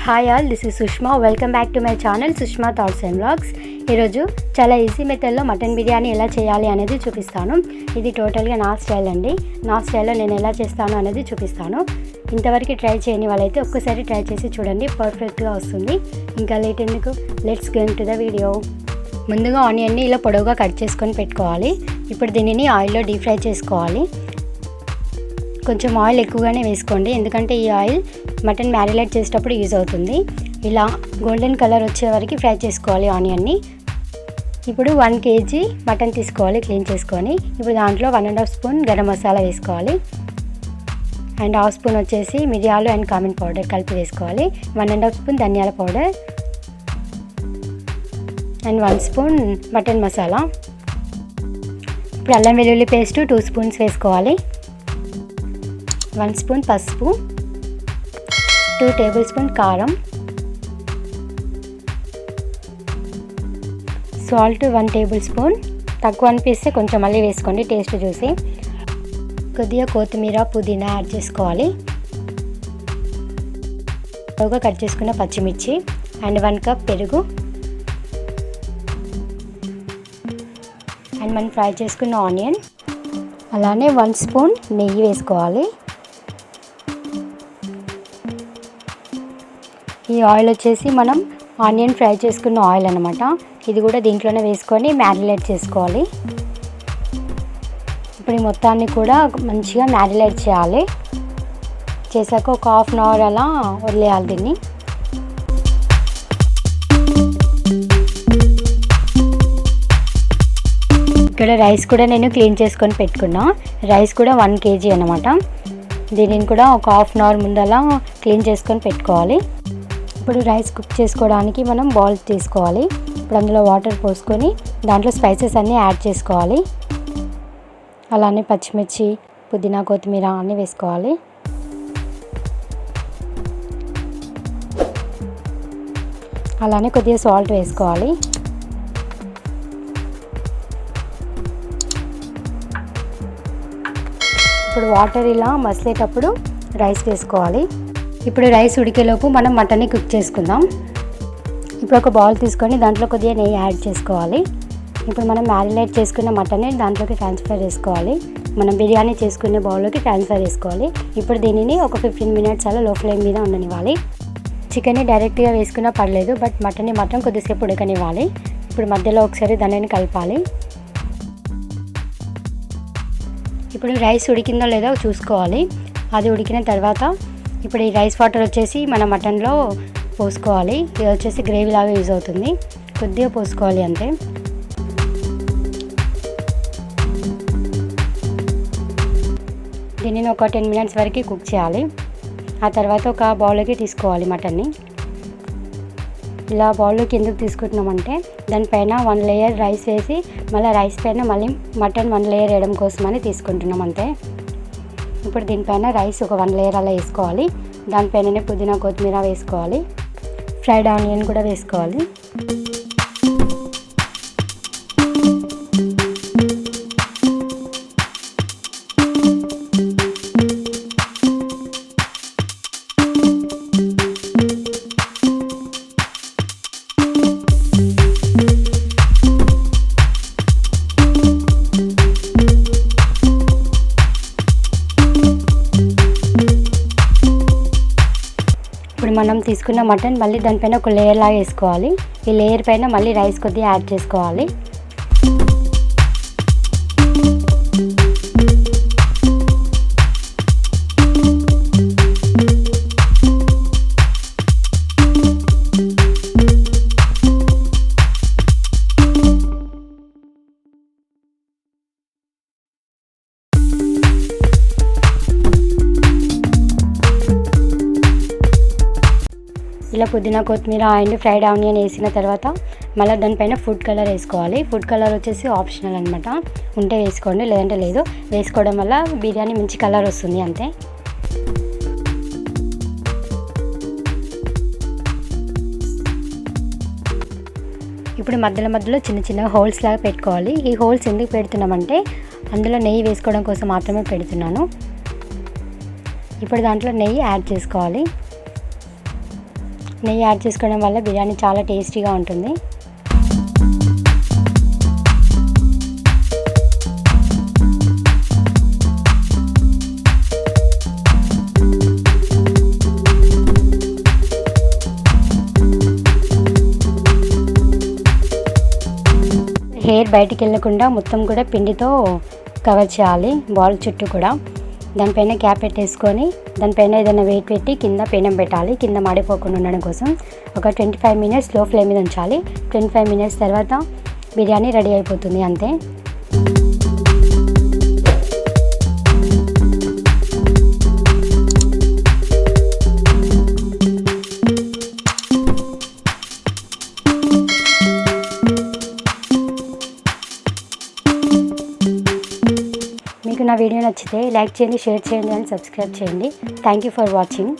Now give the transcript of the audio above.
Hi all, this is Sushma. Welcome back to my channel Sushma thoughts and vlogs. ఈరోజు చాలా easy మెథడ్లో mutton biryani ఎలా చేయాలి అనేది చూపిస్తాను. ఇది టోటల్గా నా స్టైల్ అండి. నా స్టైల్లో నేను ఎలా చేస్తాను అనేది చూపిస్తాను. ఇంతవరకు ట్రై చేయని వాళ్ళైతే ఒక్కసారి ట్రై చేసి చూడండి, పర్ఫెక్ట్గా వస్తుంది. ఇంకా లేట్ ఎందుకు, let's go to the video. ముందుగా ఆనియన్ని ఇలా పొడవుగా కట్ చేసుకొని పెట్టుకోవాలి. ఇప్పుడు దీనిని ఆయిల్లో డీప్ ఫ్రై చేసుకోవాలి. కొంచెం ఆయిల్ ఎక్కువగానే వేసుకోండి, ఎందుకంటే ఈ ఆయిల్ మటన్ మ్యారినేట్ చేసేటప్పుడు యూజ్ అవుతుంది. ఇలా గోల్డెన్ కలర్ వచ్చే వరకు ఫ్రై చేసుకోవాలి ఆనియన్ని. ఇప్పుడు 1 kg మటన్ తీసుకోవాలి, క్లీన్ చేసుకొని. ఇప్పుడు దాంట్లో 1.5 స్పూన్ గరం మసాలా వేసుకోవాలి, అండ్ 1/2 స్పూన్ వచ్చేసి మిరియాలు అండ్ కామన్ పౌడర్ కలిపి వేసుకోవాలి. 1.5 స్పూన్ ధనియాల powder and 1 spoon mutton masala. ఇప్పుడు అల్లం వెల్లుల్లి పేస్ట్ 2 స్పూన్స్ వేసుకోవాలి. 1 స్పూన్ పసుపు, 2 టేబుల్ స్పూన్ కారం, సాల్ట్ 1 టేబుల్ స్పూన్. తక్కువ అనిపిస్తే కొంచెం మళ్ళీ వేసుకోండి టేస్ట్ చూసి. కొద్దిగా కొత్తిమీర, పుదీనా యాడ్ చేసుకోవాలి. బాగా కట్ చేసుకున్న పచ్చిమిర్చి అండ్ 1 కప్ పెరుగు అండ్ మనం ఫ్రై చేసుకున్న ఆనియన్, అలానే 1 స్పూన్ నెయ్యి వేసుకోవాలి. ఈ ఆయిల్ వచ్చేసి మనం ఆనియన్ ఫ్రై చేసుకున్న ఆయిల్ అనమాట. ఇది కూడా దీంట్లోనే వేసుకొని మ్యారినేట్ చేసుకోవాలి. ఇప్పుడు ఈ మొత్తాన్ని కూడా మంచిగా మ్యారినేట్ చేయాలి. చేశాక ఒక 1/2 అవర్ అలా వదిలేయాలి దీన్ని. ఇక్కడ రైస్ కూడా నేను క్లీన్ చేసుకొని పెట్టుకున్నా. రైస్ కూడా 1 kg అనమాట. దీనిని కూడా ఒక 1/2 అవర్ ముందలా క్లీన్ చేసుకొని పెట్టుకోవాలి. ఇప్పుడు రైస్ కుక్ చేసుకోవడానికి మనం బౌల్ తీసుకోవాలి. ఇప్పుడు అందులో వాటర్ పోసుకొని దాంట్లో స్పైసెస్ అన్నీ యాడ్ చేసుకోవాలి. అలానే పచ్చిమిర్చి, పుదీనా, కొత్తిమీర అన్నీ వేసుకోవాలి. అలానే కొద్దిగా సాల్ట్ వేసుకోవాలి. ఇప్పుడు వాటర్ ఇలా మసిలేటప్పుడు రైస్ వేసుకోవాలి. ఇప్పుడు రైస్ ఉడికేలోపు మనం మటన్ని కుక్ చేసుకుందాం. ఇప్పుడు ఒక బౌల్ తీసుకొని దాంట్లో కొద్దిగా నెయ్యి యాడ్ చేసుకోవాలి. ఇప్పుడు మనం మ్యారినేట్ చేసుకున్న మటన్ని దాంట్లోకి ట్రాన్స్ఫర్ చేసుకోవాలి. మనం బిర్యానీ చేసుకునే బౌల్లోకి ట్రాన్స్ఫర్ చేసుకోవాలి. ఇప్పుడు దీనిని ఒక 15 మినిట్స్ అలా లో ఫ్లేమ్ మీద ఉండనివ్వాలి. చికెన్ని డైరెక్ట్గా వేసుకున్నా పర్లేదు, బట్ మటన్ని మాత్రం కొద్దిసేపు ఉడకనివ్వాలి. ఇప్పుడు మధ్యలో ఒకసారి దానిని కలపాలి. ఇప్పుడు రైస్ ఉడికిందో లేదో చూసుకోవాలి. అది ఉడికిన తర్వాత ఇప్పుడు ఈ రైస్ వాటర్ వచ్చేసి మన మటన్లో పోసుకోవాలి. ఇది వచ్చేసి గ్రేవీ లాగా యూజ్ అవుతుంది. కొద్దిగా పోసుకోవాలి అంతే. దీనిని ఒక 10 మినిట్స్ వరకు కుక్ చేయాలి. ఆ తర్వాత ఒక బౌల్లోకి తీసుకోవాలి మటన్ని. ఇలా బౌల్లోకి ఎందుకు తీసుకుంటున్నామంటే దానిపైన 1 లేయర్ రైస్ వేసి మళ్ళీ రైస్ పైన మళ్ళీ మటన్ 1 లేయర్ వేయడం కోసమని తీసుకుంటున్నాం అంతే. ఇప్పుడు దీనిపైన రైస్ ఒక 1 లేయర్ అలా వేసుకోవాలి. దానిపైననే పుదీనా, కొత్తిమీర వేసుకోవాలి. ఫ్రైడ్ ఆనియన్ కూడా వేసుకోవాలి. ఇప్పుడు మనం తీసుకున్న మటన్ మళ్ళీ దానిపైన ఒక లేయర్ లాగా వేసుకోవాలి. ఈ లేయర్ పైన మళ్ళీ రైస్ కొద్దిగా యాడ్ చేసుకోవాలి. ఇలా పుదీనా, కొత్తిమీర అండ్ ఫ్రైడ్ ఆనియన్ వేసిన తర్వాత మళ్ళీ దానిపైన ఫుడ్ కలర్ వేసుకోవాలి. ఫుడ్ కలర్ వచ్చేసి ఆప్షనల్ అనమాట. ఉంటే వేసుకోండి, లేదంటే లేదు. వేసుకోవడం వల్ల బిర్యానీ మంచి కలర్ వస్తుంది అంతే. ఇప్పుడు మధ్యలో మధ్యలో చిన్న చిన్న హోల్స్ లాగా పెట్టుకోవాలి. ఈ హోల్స్ ఎందుకు పెడుతున్నామంటే అందులో నెయ్యి వేసుకోవడం కోసం మాత్రమే పెడుతున్నాను. ఇప్పుడు దాంట్లో నెయ్యి యాడ్ చేసుకోవాలి. నెయ్యి యాడ్ చేసుకోవడం వల్ల బిర్యానీ చాలా టేస్టీగా ఉంటుంది. హెయిర్ బయటికి వెళ్ళకుండా మొత్తం కూడా పిండితో కవర్ చేయాలి బాల్ చుట్టూ కూడా. దానిపైన క్యాప్ పెట్టేసుకొని దానిపైన ఏదైనా వెయిట్ పెట్టి కింద పెనం పెట్టాలి, కింద మాడిపోకుండా ఉండడం కోసం. ఒక 25 మినిట్స్ లో ఫ్లేమ్ మీద ఉంచాలి. 25 మినిట్స్ తర్వాత బిర్యానీ రెడీ అయిపోతుంది, అంతే. మీకు నా వీడియో నచ్చితే లైక్ చేయండి, షేర్ చేయండి అండ్ సబ్స్క్రైబ్ చేయండి. Thank you for watching.